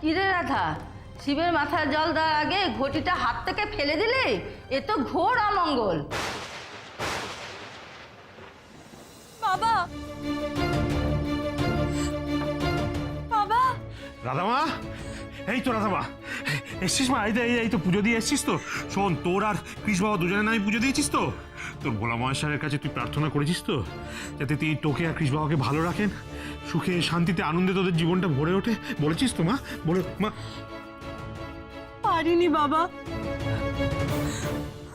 কিরে রাধা, শিবের মাথায় জল দেওয়ার আগে ঘটিটা হাত থেকে ফেলে দিলে, এ তো ঘোর অমঙ্গল। বাবা, বাবা। রাধামা, এই তো রাধামা এসছিস মা? এই তো পুজো দিয়ে এসছিস তো? শোন, তোর আর কৃষ বাবা দুজনে নামে পুজো দিয়েছিস তো? তোর ভোলা মহেশ্বরের কাছে তুই প্রার্থনা করেছিস তো, যাতে তুই তোকে আর কৃষ বাবাকে ভালো রাখেন, সুখে শান্তিতে আনন্দে তোদের জীবনটা ভরে ওঠে? বলেছিস তো মা? বলে মা। পারিনি বাবা,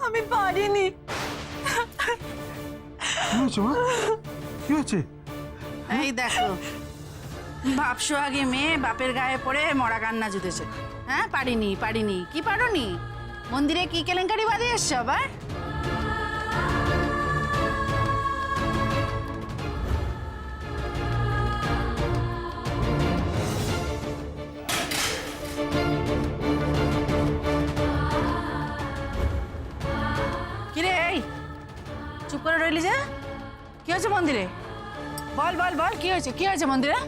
আমি পারিনি। কি হয়েছে মা? কি হয়েছে? এই দেখো, ভাবছো আগে মেয়ে বাপের গায়ে পড়ে মরা কান্না জুটেছে। হ্যাঁ, পারিনি কি পারোনি? মন্দিরে কি কেলেঙ্কারি বাঁধে এসছো আবার? কিরে, এই চুপ করে রইলি যে? কি হয়েছে মন্দিরে? বল বল বল, কি হয়েছে মন্দিরে?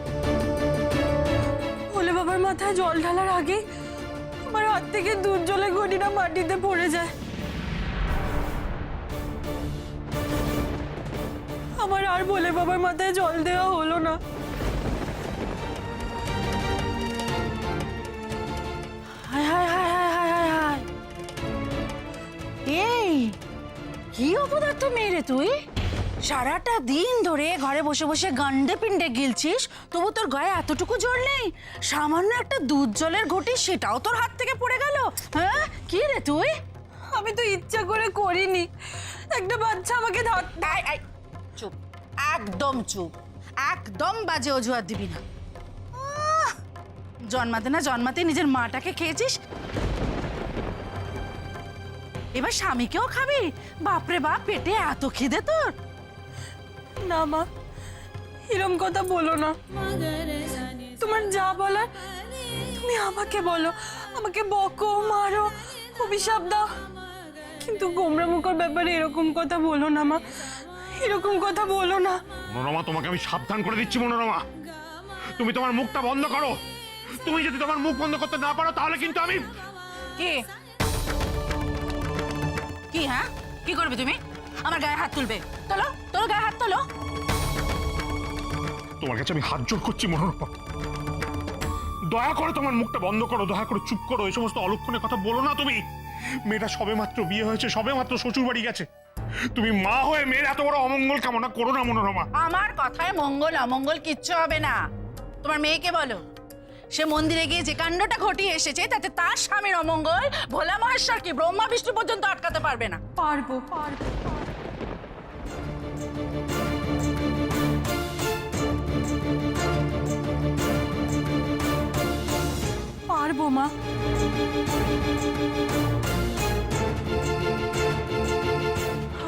ভোলে বাবার মাথায় জল ঢালার আগে আমার হাত থেকে দুধ জলে ঘটিটা মাটিতে পড়ে যায়। আমার আর ভোলে বাবার মাথায় জল দেওয়া হলো না। হায় হায় হায় হায় হায় হায় হায়, এই কি অপদার্থ মেয়ে রে তুই! সারাটা দিন ধরে ঘরে বসে বসে গান্ডে পিন্ডে গিলছিস, তবু তোর গায়ে এতটুকু জল নেই? সামান্য একটা দুধ জলের ঘটি, সেটাও তোর হাত থেকে পড়ে গেল? হ্যাঁ, কি রে তুই? আমি তো ইচ্ছা করে করিনি, একটা বাচ্চা আমাকে চুপ, একদম চুপ, একদম বাজে অজুহাত দিবি না। জন্মাতে নিজের মাটাকে খেয়েছিস, এবার স্বামীকেও খাবি? বাপরে বাপ, পেটে এত খিদে তোর? না মা, এরম কথা বলো না। তোমার যা বলার তুমি আমাকে বলো, আমাকে বকো, মারো, অভিশাপ দাও, কিন্তু গোমরামুখর ব্যাপারে এরকম কথা বলো না মা, এরকম কথা বলো না। মনোরমা, তোমাকে আমি সাবধান করে দিচ্ছি মনোরমা, তুমি তোমার মুখটা বন্ধ করো। তুমি যদি তোমার মুখ বন্ধ করতে না পারো, তাহলে কিন্তু আমি... কি হ্যাঁ, কি করবে তুমি? আমার গায়ে হাত তুলবে? তোলো, তোর গায়ে হাত তোলো। তোমার কাছে আমি হাত জোড় করছি মনোরমা, দয়া করে তোমার মুখটা বন্ধ করো, দয়া করে চুপ করো। এই সমস্ত অলক্ষণে কথা বলো না তুমি। মেয়েটা সবে মাত্র বিয়ে হয়েছে, সবে মাত্র শ্বশুর বাড়ি গেছে, তুমি মা হয়ে মেয়ের এত বড় অমঙ্গল কামনা করো না মনোরমা। আমার কথায় মঙ্গল অমঙ্গল কিচ্ছু হবে না। তোমার মেয়েকে বলো, সে মন্দিরে গিয়ে যে কাণ্ডটা ঘটিয়ে এসেছে, তাতে তার স্বামীর অমঙ্গল ভোলা মহেশ্বর কি ব্রহ্মা বিষ্ণু পর্যন্ত আটকাতে পারবে না। পারবো পারবো পারবো মা,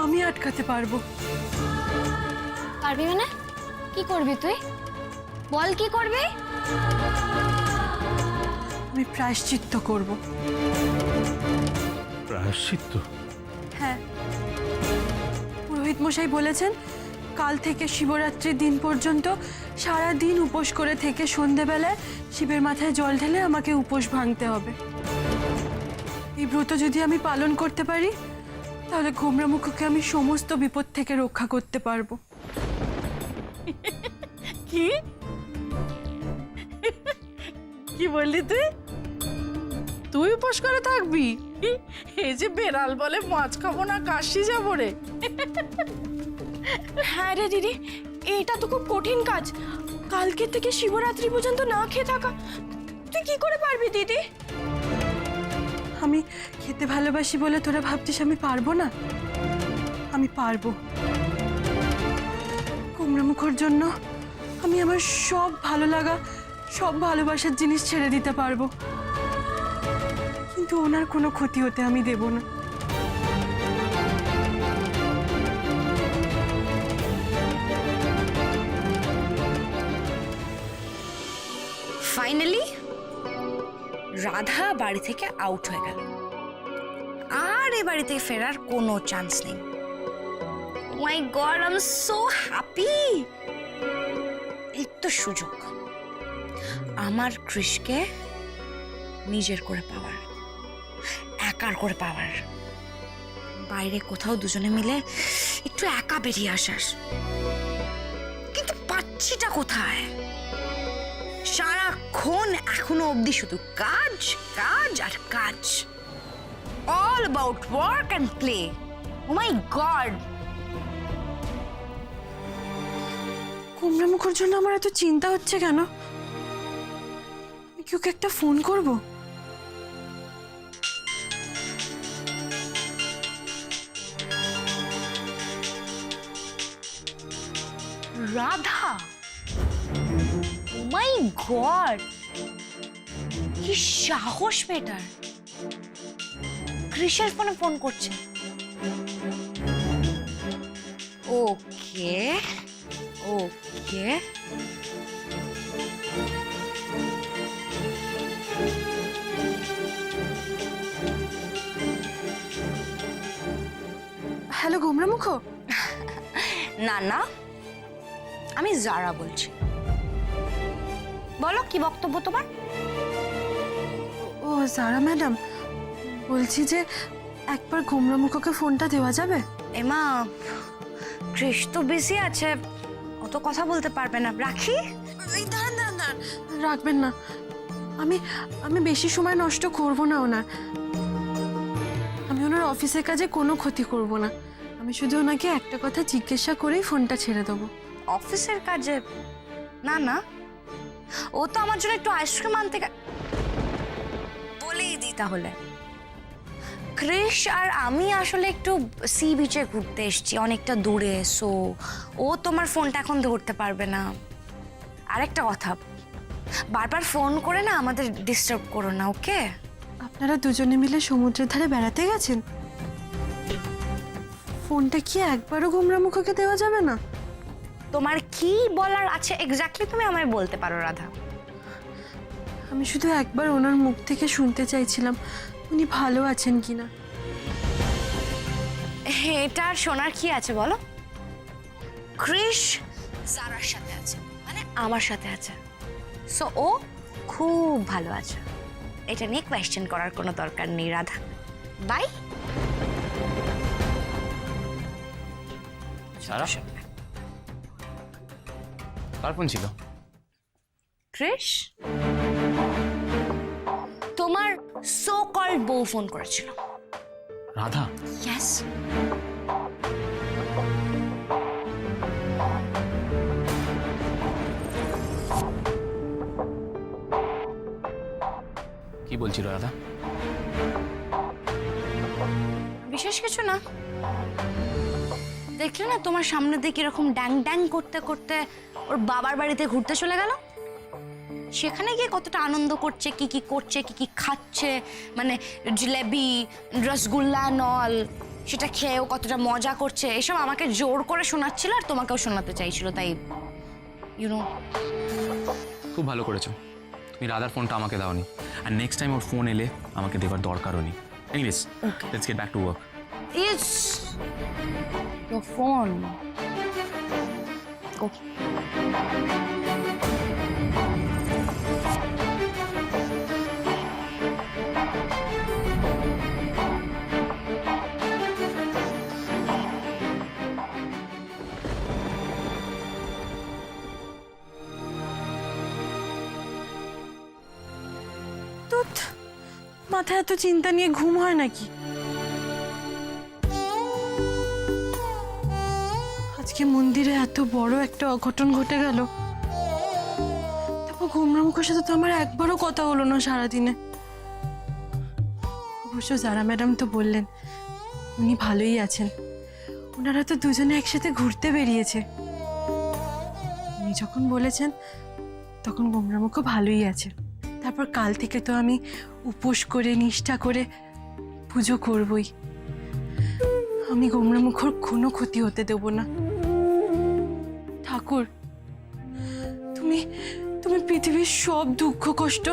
আমি আটকাতে পারবো। পারবি মানে? কি করবি তুই? বল, কি করবি? আমি প্রায়শ্চিত্ত করব। প্রায়শ্চিত্ত? হ্যাঁ, পুরোহিত মশাই বলেছেন কাল থেকে শিবরাত্রির দিন পর্যন্ত সারা দিন উপোস করে থেকে সন্ধেবেলায় শিবের মাথায় জল ঢেলে আমাকে উপোস ভাঙতে হবে। এই ব্রত যদি আমি পালন করতে পারি, তাহলে গোমরামুখকে আমি সমস্ত বিপদ থেকে রক্ষা করতে পারবো। কি কি বললি তুই? তুই উপোস করে থাকবি? এই যে বেড়াল বলে মাছ খাবো না, কাশি যাবো রে। হ্যাঁ রে দিদি, এটা তো খুব কঠিন কাজ। কালকে থেকে শিবরাত্রি পর্যন্ত না খেয়ে থাকা, তুই কি করে পারবি দিদি? আমি খেতে ভালোবাসি বলে তোরা ভাবছিস আমি পারবো না? আমি পারবো। গোমরামুখর জন্য আমি আমার সব ভালো লাগা, সব ভালোবাসার জিনিস ছেড়ে দিতে পারবো, কিন্তু ওনার কোনো ক্ষতি হতে আমি দেব না। ফাইনালি রাধা বাড়ি থেকে আউট হয়ে গেল, আর এ বাড়িতে ফেরার কোনো চান্স নেই। My God, I am so happy. এই তো সুযোগ, আমার কৃষকে নিজের করে পাওয়ার, একার করে পাওয়ার, বাইরে কোথাও দুজনে মিলে একটু একা বেরিয়ে আসার। কিন্তু পাচ্ছিটা কোথায়? সারাক্ষণ এখনো অবধি শুধু কাজ কাজ আর কাজ। All about work and play. Oh my god! কুমড়া মুখোর জন্য আমার এত চিন্তা হচ্ছে কেন? আমি কি ওকে একটা ফোন করব? রাধা! ও মাই গড! কি সাহস মেয়েটার! কৃষের ফোনে ফোন করছে। ওকে ওকে। হ্যালো কুমড়া মুখো। না না, আমি জারা বলছি। বলো কি বক্তব্য তোমার? ও জারা ম্যাডাম, বলছি যে একবার কুমড়া মুখোকে ফোনটা দেওয়া যাবে? এমা, কৃষ তো বিজি আছে, অত কথা বলতে পারবে না। রাখি? রাখবেন না, আমি আমি বেশি সময় নষ্ট করব না ওনার। আমি ওনার অফিসের কাজে কোনো ক্ষতি করব না। আমি শুধু ওনাকে একটা কথা জিজ্ঞাসা করেই ফোনটা ছেড়ে দেবো। অফিসের কাজে? না না, ও তো আমার জন্য একটু আইসক্রিম আনতে বলেই দিই তাহলে। কৃষ আর আমি আসলে একটু সি বিচে ঘুরতে এসেছি, অনেকটা দূরে, সো ও তোমার ফোনটা এখন ধরতে পারবে না। আরেকটা কথা, বারবার ফোন করে না আমাদের ডিস্টার্ব করো না, ওকে? আপনারা দুজনে মিলে সমুদ্রের ধারে বেড়াতে গেছেন? ফোনটা কি একবারও কুমড়া মুখোকে দেওয়া যাবে না? তোমার কি বলার আছে এক্স্যাক্টলি তুমি আমায় বলতে পারো রাধা। আমি শুধু একবার ওনার মুখ থেকে শুনতে চাইছিলাম উনি ভালো আছেন কিনা। এটা আর শোনার কি আছে বলো? কৃষ জারার সাথে আছে, মানে আমার সাথে আছে, সো ও খুব ভালো আছে। এটা নিয়ে কোয়েশ্চেন করার কোনো দরকার নেই রাধা। বাই। সারা কার ফোন ছিল? কৃষ, তোমার সো কল্ড বউ ফোন করেছিল। রাধা? ইয়েস। কি বলছিল রাধা? বিশেষ কিছু না, দেখলে না তোমার সামনে দিয়ে কিরকম ড্যাং ড্যাং করতে করতে ওর বাবার বাড়িতে ঘুরতে চলে গেল। সেখানে গিয়ে কতটা আনন্দ করছে, কি কি করছে, কি কি খাচ্ছে, মানে জিলেবি, রসগোল্লা নল, সেটা খেয়েও কতটা মজা করছে, এসব আমাকে জোর করে শোনাচ্ছিল আর তোমাকেও শোনাতে চাইছিল। তাই ইউনো। খুব ভালো করেছো, তুমি রাধার ফোনটা আমাকে দাওনি, আর নেক্সট টাইম ওর ফোন এলে আমাকে দেবার দরকারও নেই। Anyways, let's get back to work. It's your phone. Go. তুত, মাথায় এত চিন্তা নিয়ে ঘুম হয় নাকি? আজকে মন্দিরে এত বড় একটা অঘটন ঘটে গেল, তারপর কুমড়া মুখোর সাথে তো আমার একবারও কথা হলো না সারাদিনে। অবশ্য জারা ম্যাডাম তো বললেন উনি ভালোই আছেন, ওনারা তো দুজনে একসাথে ঘুরতে বেরিয়েছে। উনি যখন বলেছেন তখন কুমড়া মুখও ভালোই আছে। তারপর কাল থেকে তো আমি উপোস করে নিষ্ঠা করে পুজো করবই। আমি কুমড়া মুখর কোনো ক্ষতি হতে দেব না। ঠাকুর, তুমি তুমি পৃথিবীর সব দুঃখ কষ্ট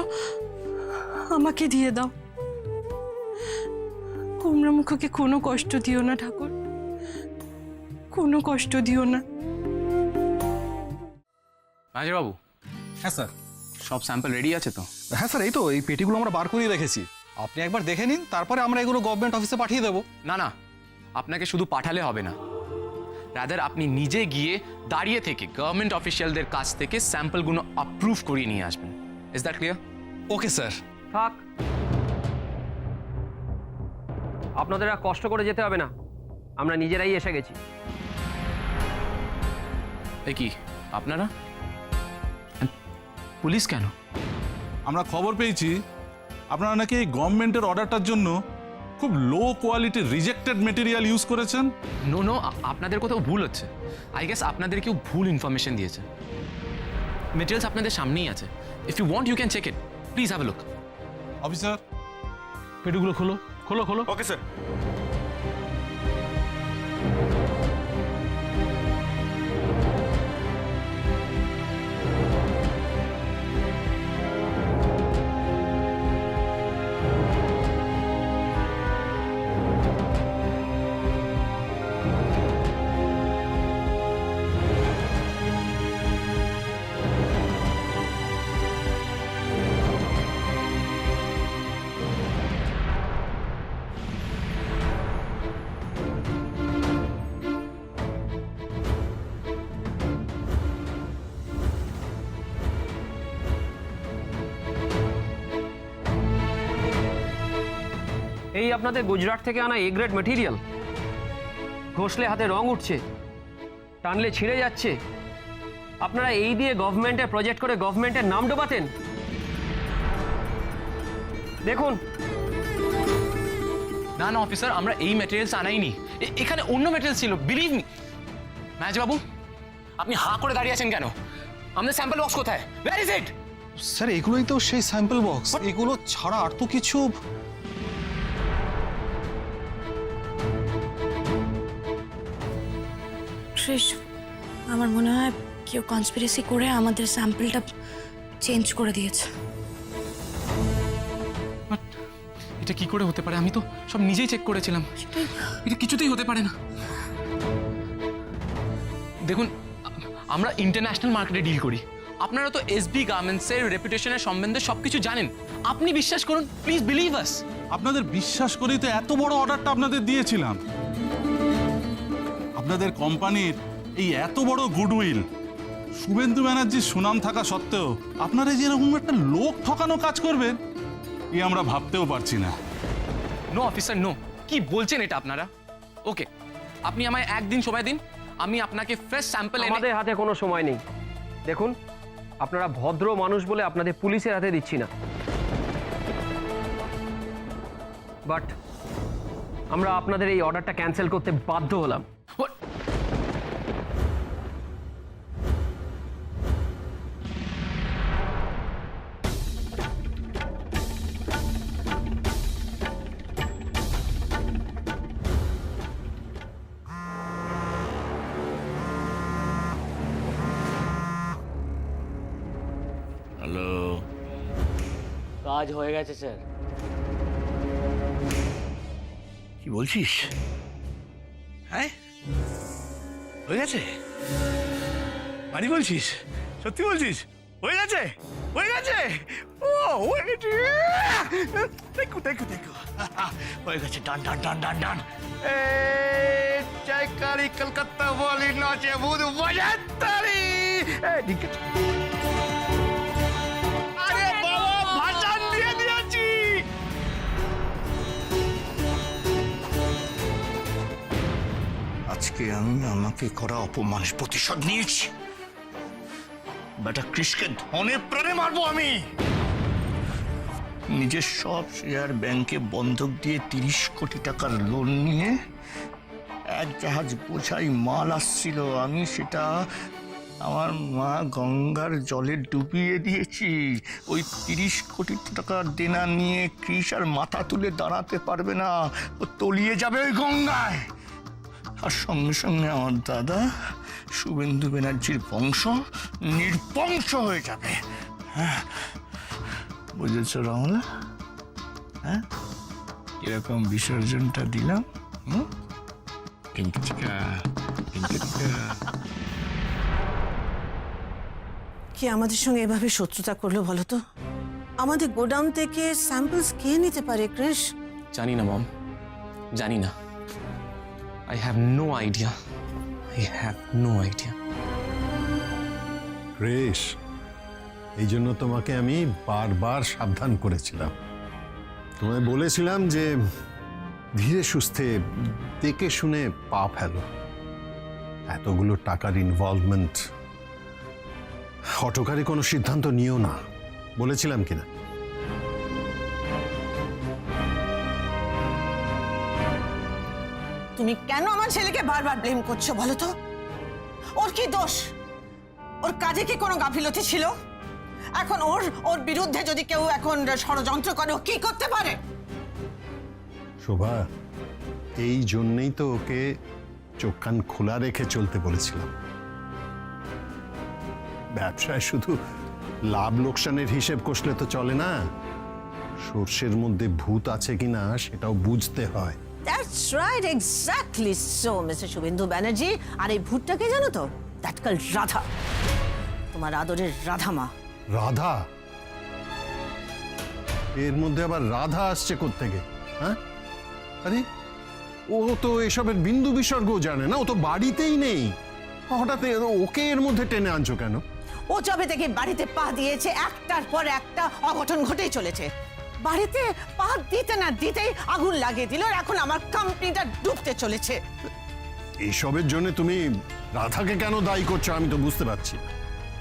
আমাকে দিয়ে দাও। কুমড়া মুখকে কোনো কষ্ট দিও না ঠাকুর, কোনো কষ্ট দিও না। ম্যানেজার বাবু, হ্যাঁ স্যার। সব স্যাম্পল রেডি আছে তো? হ্যাঁ স্যার, এই তো এই পেটিগুলো আমরা বার করিয়ে রেখেছি, আপনি একবার দেখে নিন, তারপরে আমরা এগুলো গভর্নমেন্ট অফিসে পাঠিয়ে দেবো। না না, আপনাকে শুধু পাঠালে হবে না, রাদার আপনি নিজে গিয়ে দাঁড়িয়ে থেকে গভর্নমেন্ট অফিসিয়ালদের কাছ থেকে স্যাম্পলগুলো অ্যাপ্রুভ করিয়ে নিয়ে আসবেন। Is that clear? Okay sir. থাক, আপনাদের আর কষ্ট করে যেতে হবে না, আমরা নিজেরাই এসে গেছি। এ কি আপনারা? পুলিশ কেন? আমরা খবর পেয়েছি আপনারা নাকি এই গভর্নমেন্টের অর্ডারটার জন্য খুব লো কোয়ালিটির রিজেক্টেড মেটেরিয়াল ইউজ করেছেন। নো নো, আপনাদের কোথাও ভুল হচ্ছে। আই গেস আপনাদের কেউ ভুল ইনফরমেশন দিয়েছে। মেটেরিয়ালস আপনাদের সামনেই আছে, if you want you can check it, please have a look. Officer, পেটিগুলো খোলো খোলো খোলো। Okay sir. এই আপনাদের গুজরাট থেকে আনা এ গ্রেড মেটেরিয়াল, ঘষলে হাতে রং উঠছে, টানলে ছিঁড়ে যাচ্ছে। আপনারা এই দিয়ে গভর্নমেন্টের প্রজেক্ট করে গভর্নমেন্টের নাম ডোবাতেন। দেখুন। না না অফিসার, আমরা এই ম্যাটেরিয়ালস আনাইনি, এখানে অন্য ম্যাটেরিয়াল ছিল, বিলিভ মি। ম্যানেজার বাবু, আপনি হাঁ করে দাঁড়িয়ে আছেন কেন? আমাদের স্যাম্পল বক্স কোথায়? Where is it? স্যার এগুলোই তো সেই স্যাম্পল বক্স, এগুলো ছাড়া আর তো কিছু। শ্রেষ, আমার মনে হয় কেউ কনস্পিরেসি করে আমাদের স্যাম্পলটা চেঞ্জ করে দিয়েছে। এটা কি করে হতে পারে? আমি তো সব নিজেই চেক করেছিলাম, এটা কিছুতেই হতে পারে না। দেখুন, আমরা ইন্টারন্যাশনাল মার্কেটে ডিল করি, আপনারা তো এসবি গার্মেন্টসের রেপুটেশনের সম্বন্ধে সবকিছু জানেন। আপনি বিশ্বাস করুন, প্লিজ বিলিভ আস। আপনাদের বিশ্বাস করেই তো এত বড় অর্ডারটা আপনাদের দিয়েছিলাম। আপনাদের কোম্পানির এই এত বড় গুডউইল, শুভেন্দু ব্যানার্জির সুনাম থাকা সত্ত্বেও আপনারা যে এরকম একটা লোক ঠকানো কাজ করবেন, এ আমরা ভাবতেও পারছি না। নো অফিসার নো, কি বলছেন এটা আপনারা? ওকে, আপনি আমায় একদিন সময় দিন, আমি আপনাকে ফ্রেশ স্যাম্পল আমাদের হাতে কোনো সময় নেই। দেখুন, আপনারা ভদ্র মানুষ বলে আপনাদের পুলিশের হাতে দিচ্ছি না, বাট আমরা আপনাদের এই অর্ডারটা ক্যান্সেল করতে বাধ্য হলাম। হ্যালো, কাজ হয়ে গেছে স্যার। কি বলছিস? হ্যাঁ, হয়ে গেছে? বাড়ি বলছিস? সত্যি বলছিস? হয়ে গেছে? হয়ে গেছে? ও হয়ে গেছে, দেখো দেখো দেখো, হয়ে গেছে। ডান ডান ডান ডান ডান। জয়কারি কলকাতা বলি নাচে বুধ বাজাতারি। ঠিক আছে। আরে বাবা, ভাষণ দিয়ে দিয়েছি। আজকে আমি আমাকে করা অপমানের প্রতিশোধ নিয়েছি। বেটা কৃষকে ধনে প্রাণে মারবো আমি। নিজের সব শেয়ার ব্যাংকে বন্ধক দিয়ে 30 কোটি টাকার লোন নিয়ে এক জাহাজ বোঝাই মাল আসছিল, আমি সেটা আমার মা গঙ্গার জলে ডুবিয়ে দিয়েছি। ওই 30 কোটি টাকার দেনা নিয়ে কৃষ আর মাথা তুলে দাঁড়াতে পারবে না, ও তলিয়ে যাবে ওই গঙ্গায়। আর সঙ্গে সঙ্গে আমার দাদা শুভেন্দু ব্যানার্জির বংশ নির্বংশ হয়ে যাবে। হ্যাঁ, বুঝেছ রমলা? হ্যাঁ, এরকম বিসর্জনটা দিলাম। কে আমাদের সঙ্গে এভাবে শত্রুতা করলো বলো তো? আমাদের গোডাউন থেকে স্যাম্পলস কে নিতে পারে ক্রিস? জানি না মম, জানি না। I have no idea, I have no idea. Krish, এই জন্য তোমাকে আমি বারবার সাবধান করেছিলাম। তোমায় বলেছিলাম যে ধীরে সুস্থে দেখে শুনে পা ফেলো। এতগুলো টাকার ইনভলভমেন্ট, হঠকারী কোনো সিদ্ধান্ত নিও না, বলেছিলাম কিনা? তুমি কেন আমার ছেলেকে বারবার ব্লেম করছো বলো তো? ওর কি দোষ? ওর কাজে কি কোনো গাফিলতি ছিল? এখন ওর বিরুদ্ধে যদি কেউ এখন ষড়যন্ত্র করে, ও কি করতে পারে? শোভা, এই জন্যই তো ওকে চোখ কান খোলা রেখে চলতে বলেছিলাম। ব্যবসায় শুধু লাভ লোকসানের হিসেব কষলে তো চলে না, সর্ষের মধ্যে ভূত আছে কিনা সেটাও বুঝতে হয়। That's right, exactly so mister Suvendu Banerjee. আর এই ভূতটাকে জানো তো? দ্যাট গার্ল রাধা, তোমার আদরের রাধা মা। রাধা? এর মধ্যে আবার রাধা আসছে কোত্থেকে? হ্যাঁ, আরে ও তো এসবের বিন্দু বিসর্গও জানে না, ও তো বাড়িতেই নেই। হঠাৎ ওকে এর মধ্যে টেনে আনছো কেন? ও যবে থেকে বাড়িতে পা দিয়েছে একটার পর একটা অঘটন ঘটেই চলেছে। বাড়িতে পা দিতে না দিতেই আগুন লাগিয়ে দিল, আর এখন আমার কোম্পানিটা ডুবতে চলেছে। এইসবের জন্য তুমি রাধাকে কেন দায়ী করছো আমি তো বুঝতে পারছি।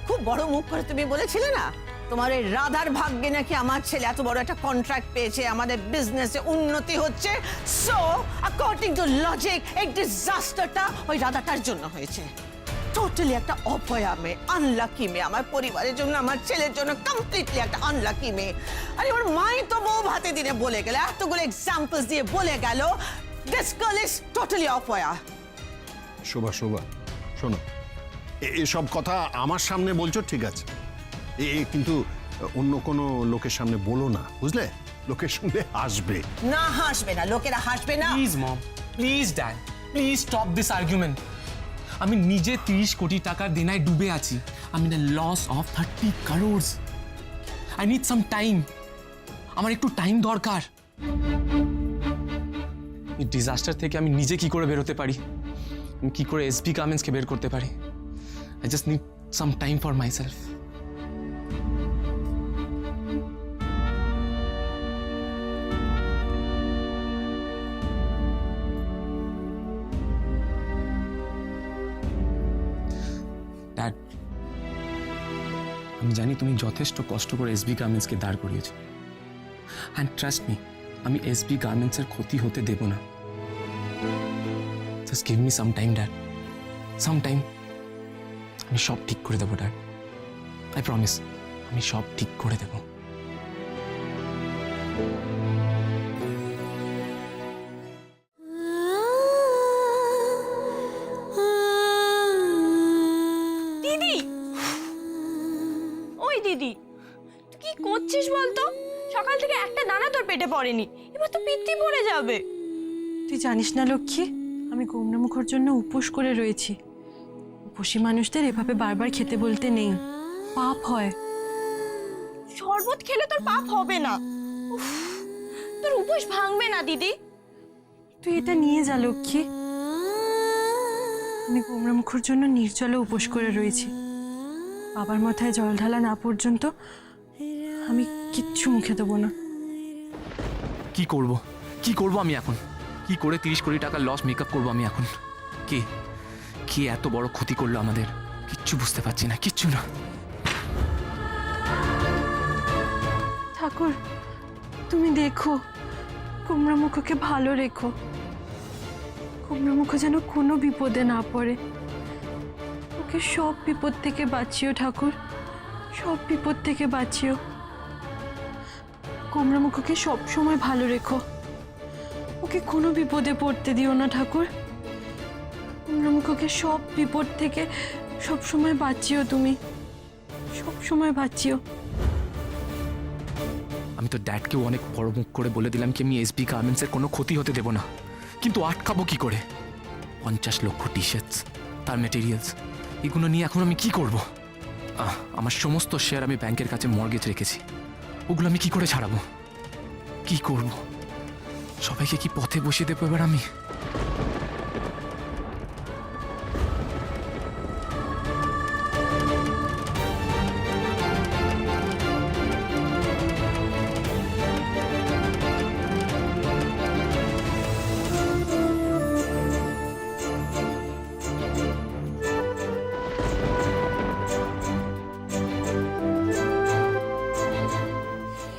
খুব বড় মুখ করে তুমি বলেছিলে না, তোমার এই রাধার ভাগ্যে নাকি আমার ছেলে এত বড় একটা কন্ট্রাক্ট পেয়েছে, আমাদের বিজনেসে উন্নতি হচ্ছে। সো অ্যাকর্ডিং টু লজিক এই ডিজাস্টারটা ওই রাধাটার জন্য হয়েছে। টোটালি একটা অপয়া মেয়ে, আনলাকি মেয়ে, আমার পরিবারের জন্য, আমার ছেলের জন্য কমপ্লিটলি একটা আনলাকি মেয়ে। আরে ওর মাই তো বউ ভাতে দিনে বলে গেল, এতগুলো এক্সাম্পলস দিয়ে বলে গেল, দিস গার্ল ইজ টোটালি অপয়া। শোভা, শোভা শোনো, এসব কথা আমার সামনে বলছো ঠিক আছে, কিন্তু অন্য কোনো লোকের সামনে বলো না, বুঝলে? লোকের শুনলে হাসবে। না হাসবে না, লোকেরা হাসবে না। Please mom, please dad, please stop this argument. আমি নিজে 30 কোটি টাকার দেনায় ডুবে আছি। আমি না loss of 30 crores। I need some time, আমার একটু টাইম দরকার। এই ডিজাস্টার থেকে আমি নিজে কি করে বেরোতে পারি, আমি কি করে এসবি গার্মেন্টসকে বের করতে পারি। I just need some time for my self. Dad, আমি জানি তুমি যথেষ্ট কষ্ট করে এসবি গার্মেন্টসকে দাঁড় করিয়েছো, অ্যান্ড ট্রাস্ট মি, আমি এসবি গার্মেন্টসের ক্ষতি হতে দেব না। Just give me some time dad, some time. আমি সব ঠিক করে দেবো ড্যাড, আই প্রমিস, আমি সব ঠিক করে দেবো। দিদি, ওই দিদি, তুই কি করছিস বলতো? সকাল থেকে একটা দানা তোর পেটে পড়েনি, এবার তো পিত্তি পড়ে যাবে। তুই জানিস না লক্ষ্মী, আমি গোমরামুখর জন্য উপোস করে রয়েছি। উপোসী মানুষদের এভাবে বারবার খেতে বলতে নেই, পাপ হয়। শরবত খেলে তোর পাপ হবে না। উফ, তোর উপোস ভাঙবে না দিদি। তুই এটা নিয়ে যা লক্ষ্মী। আমি গোমরামুখর জন্য নির্জলে উপোস করে রয়েছি। বাবার মাথায় জল ঢালা না পর্যন্ত আমি কিচ্ছু মুখে দেবো না। কি করব, কি করব আমি এখন? কি করে 30 কোটি টাকার লস মেকআপ করবো আমি এখন? কে কে এত বড় ক্ষতি করলো আমাদের? কিচ্ছু বুঝতে পারছি না, কিচ্ছু না। ঠাকুর, তুমি দেখো, গোমরামুখকে ভালো রেখো। গোমরামুখ যেন কোনো বিপদে না পড়ে। ওকে সব বিপদ থেকে বাঁচিও ঠাকুর, সব বিপদ থেকে বাঁচিও। গোমরামুখকে সব সময় ভালো রেখো, ওকে কোনো বিপদে পড়তে দিও না ঠাকুর। গোমরামুখকে সব বিপদ থেকে সব সময় বাঁচিও, তুমি সব সময় বাঁচিও। আমি তো ড্যাডকেও অনেক বড় মুখ করে বলে দিলাম কি আমি এসবি গার্মেন্টসের কোনো ক্ষতি হতে দেব না, কিন্তু আটকাবো কি করে? 50 লক্ষ টি শার্টস, তার মেটেরিয়ালস, এগুলো নিয়ে এখন আমি কি করব? আমার সমস্ত শেয়ার আমি ব্যাংকের কাছে মর্গেজ রেখেছি, ওগুলো আমি কি করে ছাড়াবো? কি করব? সবাইকে কি পথে বসিয়ে দেবো এবার আমি?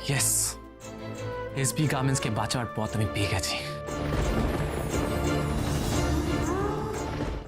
ইয়েস, এসবি গার্মেন্টসকে বাঁচার পথ আমি পেয়ে গেছি।